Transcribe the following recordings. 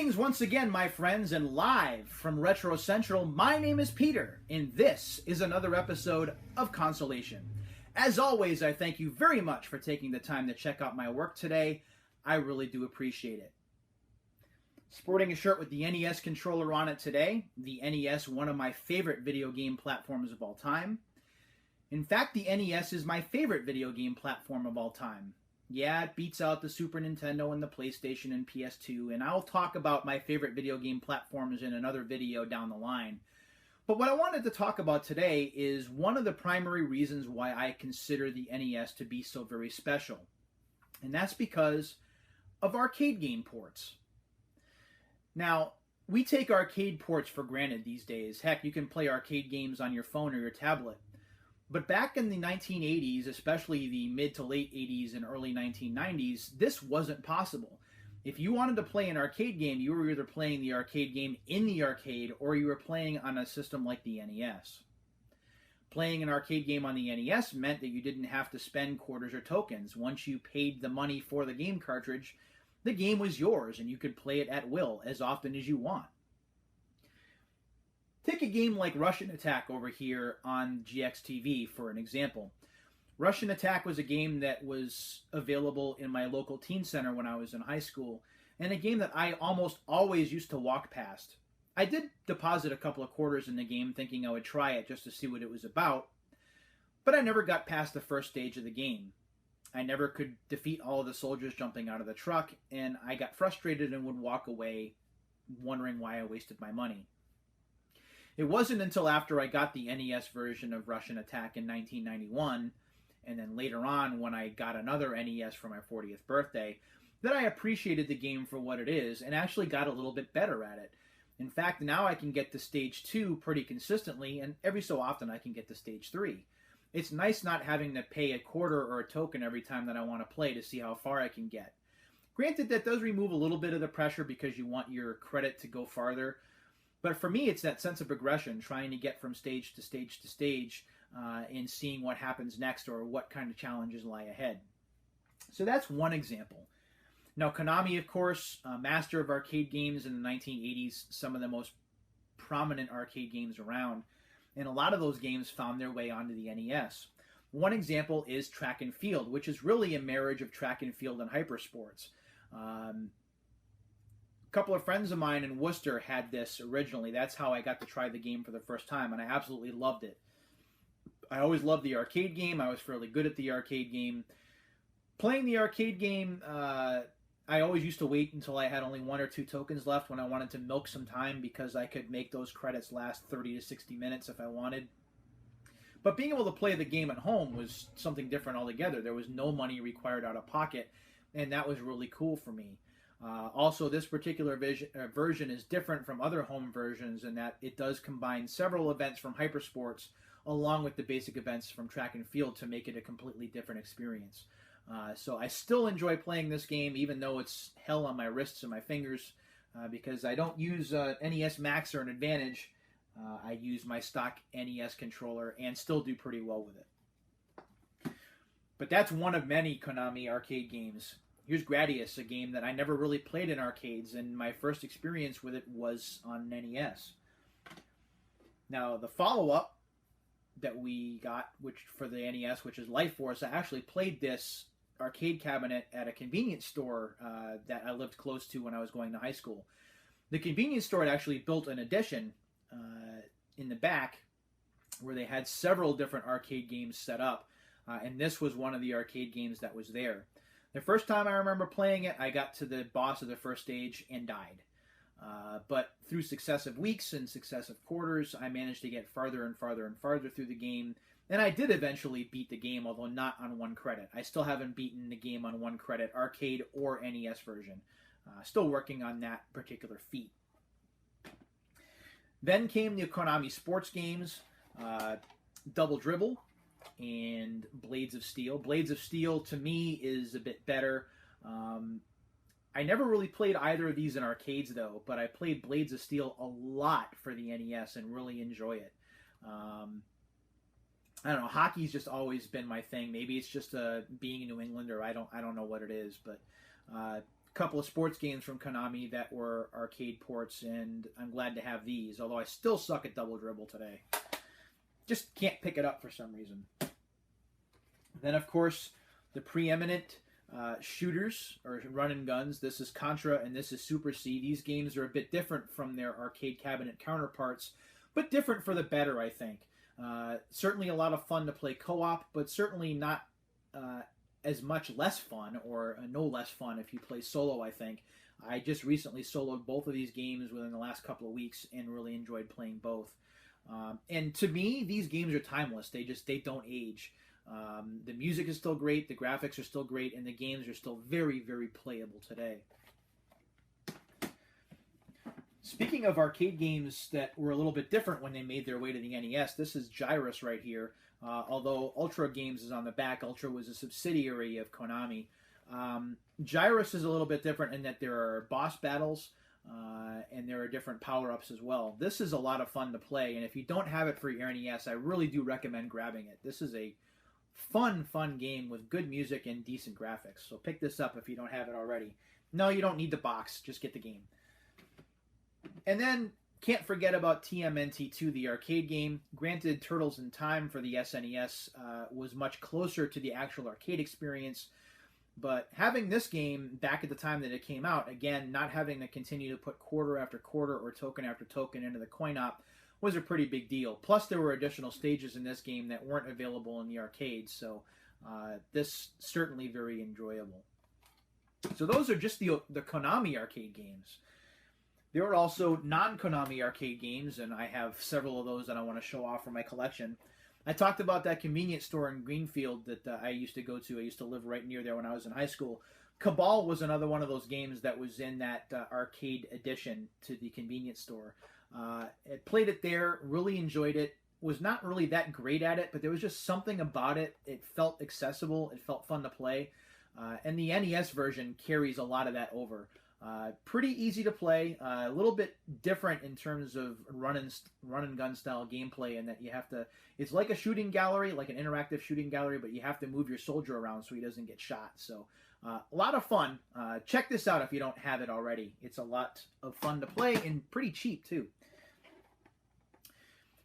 Greetings once again, my friends, and live from Retro Central, my name is Peter, and this is another episode of Consolation. As always, I thank you very much for taking the time to check out my work today. I really do appreciate it. Sporting a shirt with the NES controller on it today. The NES, one of my favorite video game platforms of all time. In fact, the NES is my favorite video game platform of all time. Yeah, it beats out the Super Nintendo and the PlayStation and PS2, and I'll talk about my favorite video game platforms in another video down the line. But what I wanted to talk about today is one of the primary reasons why I consider the NES to be so very special. And that's because of arcade game ports. Now, we take arcade ports for granted these days. Heck, you can play arcade games on your phone or your tablet. But back in the 1980s, especially the mid to late 80s and early 1990s, this wasn't possible. If you wanted to play an arcade game, you were either playing the arcade game in the arcade or you were playing on a system like the NES. Playing an arcade game on the NES meant that you didn't have to spend quarters or tokens. Once you paid the money for the game cartridge, the game was yours and you could play it at will as often as you want. Take a game like Russian Attack over here on GXTV for an example. Russian Attack was a game that was available in my local teen center when I was in high school, and a game that I almost always used to walk past. I did deposit a couple of quarters in the game thinking I would try it just to see what it was about, but I never got past the first stage of the game. I never could defeat all of the soldiers jumping out of the truck, and I got frustrated and would walk away wondering why I wasted my money. It wasn't until after I got the NES version of Russian Attack in 1991, and then later on when I got another NES for my 40th birthday, that I appreciated the game for what it is and actually got a little bit better at it. In fact, now I can get to Stage 2 pretty consistently, and every so often I can get to Stage 3. It's nice not having to pay a quarter or a token every time that I want to play to see how far I can get. Granted, that does remove a little bit of the pressure because you want your credit to go farther. But for me, it's that sense of progression, trying to get from stage to stage to stage and seeing what happens next or what kind of challenges lie ahead. So that's one example. Now, Konami, of course, master of arcade games in the 1980s, some of the most prominent arcade games around. And a lot of those games found their way onto the NES. One example is Track and Field, which is really a marriage of track and field and hypersports. A couple of friends of mine in Worcester had this originally. That's how I got to try the game for the first time, and I absolutely loved it. I always loved the arcade game. I was fairly good at the arcade game. Playing the arcade game, I always used to wait until I had only 1 or 2 tokens left when I wanted to milk some time because I could make those credits last 30 to 60 minutes if I wanted. But being able to play the game at home was something different altogether. There was no money required out of pocket, and that was really cool for me. Also, this particular version is different from other home versions in that it does combine several events from Hypersports along with the basic events from Track and Field to make it a completely different experience. So I still enjoy playing this game even though it's hell on my wrists and my fingers because I don't use NES Max or an Advantage. I use my stock NES controller and still do pretty well with it. But that's one of many Konami arcade games. Here's Gradius, a game that I never really played in arcades, and my first experience with it was on NES. Now, the follow-up that we got for the NES, which is Life Force, I actually played this arcade cabinet at a convenience store that I lived close to when I was going to high school. The convenience store had actually built an addition in the back where they had several different arcade games set up, and this was one of the arcade games that was there. The first time I remember playing it, I got to the boss of the first stage and died. But through successive weeks and successive quarters, I managed to get farther and farther and farther through the game. And I did eventually beat the game, although not on 1 credit. I still haven't beaten the game on 1 credit, arcade or NES version. Still working on that particular feat. Then came the Konami sports games, Double Dribble and Blades of Steel. Blades of Steel, to me, is a bit better. I never really played either of these in arcades, though, but I played Blades of Steel a lot for the NES and really enjoy it. I don't know, hockey's just always been my thing. Maybe it's just being in New England, or I don't know what it is, but couple of sports games from Konami that were arcade ports, and I'm glad to have these, although I still suck at Double Dribble today. Just can't pick it up for some reason. Then, of course, the preeminent shooters, or run and guns. This is Contra and this is Super C. These games are a bit different from their arcade cabinet counterparts, but different for the better, I think. Certainly a lot of fun to play co-op, but certainly not as much less fun, or no less fun if you play solo, I think. I just recently soloed both of these games within the last couple of weeks and really enjoyed playing both. And to me, these games are timeless. They don't age. The music is still great, the graphics are still great, and the games are still very, very playable today. Speaking of arcade games that were a little bit different when they made their way to the NES, this is Gyrus right here. Although Ultra Games is on the back, Ultra was a subsidiary of Konami. Gyrus is a little bit different in that there are boss battles, and there are different power-ups as well. This is a lot of fun to play, and if you don't have it for your NES, I really do recommend grabbing it. This is a fun game with good music and decent graphics. So pick this up if you don't have it already. No, you don't need the box. Just get the game. And then, can't forget about TMNT2, the arcade game. Granted, Turtles in Time for the SNES was much closer to the actual arcade experience, but having this game back at the time that it came out, again, not having to continue to put quarter after quarter or token after token into the coin-op was a pretty big deal. Plus, there were additional stages in this game that weren't available in the arcades, so this certainly very enjoyable. So those are just the Konami arcade games. There are also non-Konami arcade games, and I have several of those that I want to show off from my collection. I talked about that convenience store in Greenfield that I used to go to. I used to live right near there when I was in high school. Cabal was another one of those games that was in that arcade edition to the convenience store. I played it there, really enjoyed it. Was not really that great at it, but there was just something about it. It felt accessible. It felt fun to play. And the NES version carries a lot of that over. Pretty easy to play, a little bit different in terms of run and gun style gameplay, in that you have to, it's like a shooting gallery, like an interactive shooting gallery, but you have to move your soldier around so he doesn't get shot. So a lot of fun. Check this out if you don't have it already. It's a lot of fun to play and pretty cheap too.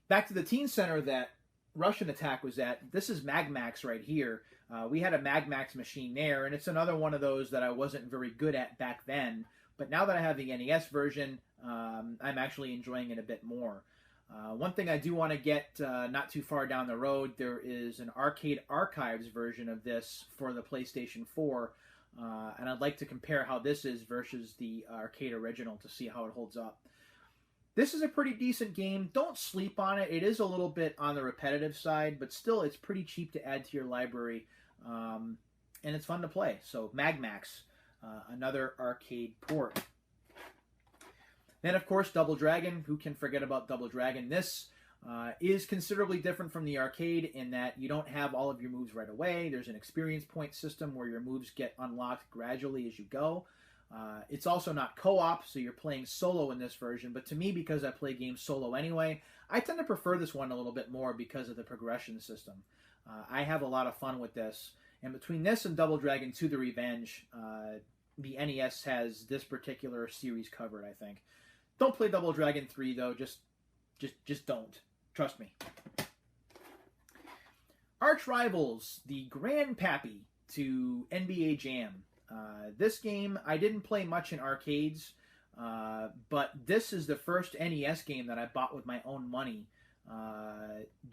Back to the teen center that Russian Attack was at, this is Magmax right here. We had a Magmax machine there, and it's another one of those that I wasn't very good at back then. But now that I have the NES version, I'm actually enjoying it a bit more. One thing I do want to get not too far down the road, there is an Arcade Archives version of this for the PlayStation 4, and I'd like to compare how this is versus the arcade original to see how it holds up. This is a pretty decent game. Don't sleep on it. It is a little bit on the repetitive side, but still it's pretty cheap to add to your library, and it's fun to play. So Magmax, another arcade port. Then, of course, Double Dragon. Who can forget about Double Dragon? This is considerably different from the arcade in that you don't have all of your moves right away. There's an experience point system where your moves get unlocked gradually as you go. It's also not co-op, so you're playing solo in this version, but to me, because I play games solo anyway, I tend to prefer this one a little bit more because of the progression system. I have a lot of fun with this, and between this and Double Dragon 2 The Revenge, the NES has this particular series covered, I think. Don't play Double Dragon 3, though. Just don't. Trust me. Arch Rivals, the grandpappy to NBA Jam. This game, I didn't play much in arcades, but this is the first NES game that I bought with my own money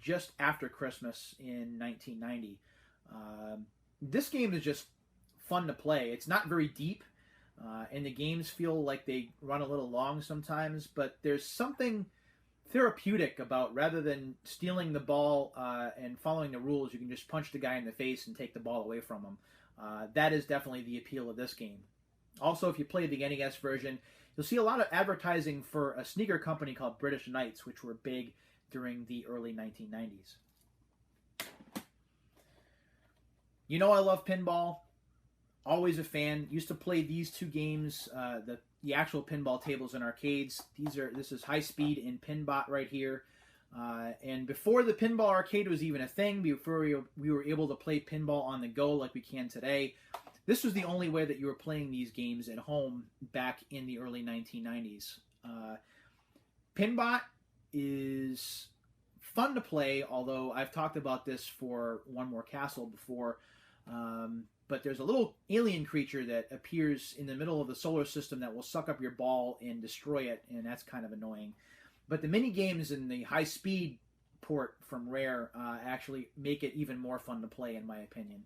just after Christmas in 1990. This game is just fun to play. It's not very deep, and the games feel like they run a little long sometimes, but there's something therapeutic about, rather than stealing the ball and following the rules, you can just punch the guy in the face and take the ball away from him. That is definitely the appeal of this game. Also, if you play the NES version, you'll see a lot of advertising for a sneaker company called British Knights, which were big during the early 1990s. You know I love pinball. Always a fan. Used to play these two games, the actual pinball tables in arcades. This is High Speed and Pinbot right here. And before the pinball arcade was even a thing, before we were able to play pinball on the go like we can today, this was the only way that you were playing these games at home back in the early 1990s. Pinbot is fun to play, although I've talked about this for One More Castle before. But there's a little alien creature that appears in the middle of the solar system that will suck up your ball and destroy it, and that's kind of annoying. But the mini games and the high-speed port from Rare actually make it even more fun to play, in my opinion.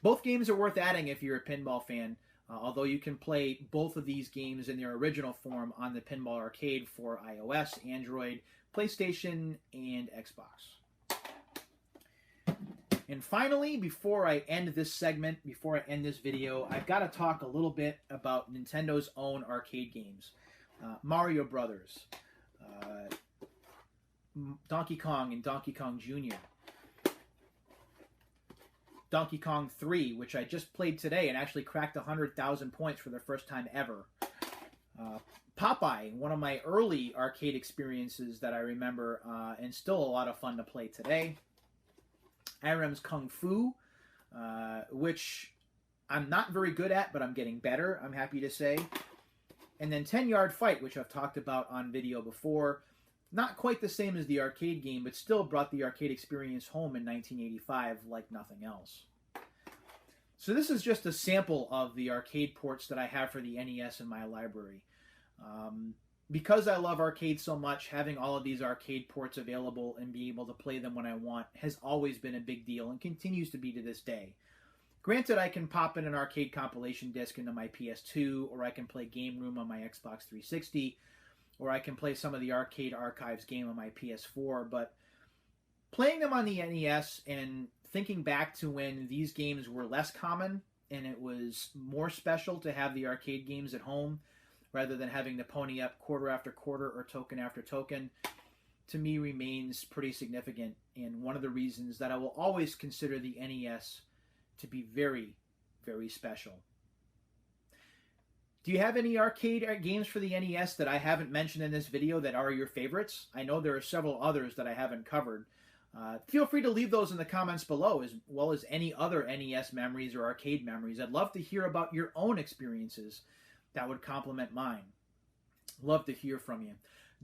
Both games are worth adding if you're a pinball fan, although you can play both of these games in their original form on the Pinball Arcade for iOS, Android, PlayStation, and Xbox. And finally, before I end this segment, before I end this video, I've got to talk a little bit about Nintendo's own arcade games. Mario Brothers, Donkey Kong and Donkey Kong Jr., Donkey Kong 3, which I just played today and actually cracked 100,000 points for the first time ever. Popeye, one of my early arcade experiences that I remember, and still a lot of fun to play today. Irem's Kung Fu, which I'm not very good at, but I'm getting better, I'm happy to say. And then 10-Yard Fight, which I've talked about on video before. Not quite the same as the arcade game, but still brought the arcade experience home in 1985 like nothing else. So this is just a sample of the arcade ports that I have for the NES in my library. Because I love arcade so much, having all of these arcade ports available and be able to play them when I want has always been a big deal and continues to be to this day. Granted, I can pop in an arcade compilation disc into my PS2, or I can play Game Room on my Xbox 360, or I can play some of the Arcade Archives game on my PS4, but playing them on the NES and thinking back to when these games were less common and it was more special to have the arcade games at home rather than having to pony up quarter after quarter or token after token, to me remains pretty significant, and one of the reasons that I will always consider the NES to be very, very special. Do you have any arcade games for the NES that I haven't mentioned in this video that are your favorites? I know there are several others that I haven't covered. Feel free to leave those in the comments below, as well as any other NES memories or arcade memories. I'd love to hear about your own experiences that would complement mine. Love to hear from you.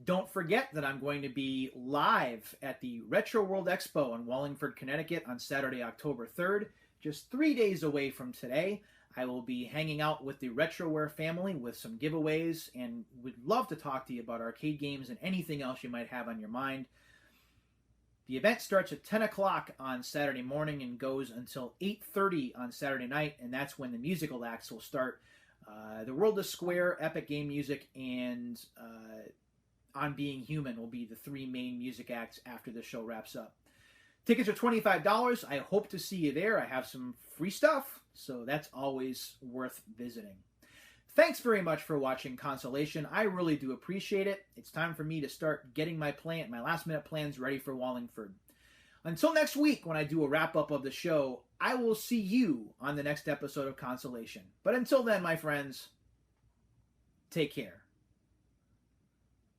Don't forget that I'm going to be live at the Retro World Expo in Wallingford, Connecticut on Saturday, October 3rd, just 3 days away from today. I will be hanging out with the Retroware family with some giveaways, and would love to talk to you about arcade games and anything else you might have on your mind. The event starts at 10 o'clock on Saturday morning and goes until 8:30 on Saturday night, and that's when the musical acts will start. The World is Square, Epic Game Music, and On Being Human will be the three main music acts after the show wraps up. Tickets are $25. I hope to see you there. I have some free stuff, so that's always worth visiting. Thanks very much for watching Consolation. I really do appreciate it. It's time for me to start getting my last-minute plans ready for Wallingford. Until next week, when I do a wrap-up of the show, I will see you on the next episode of Consolation. But until then, my friends, take care.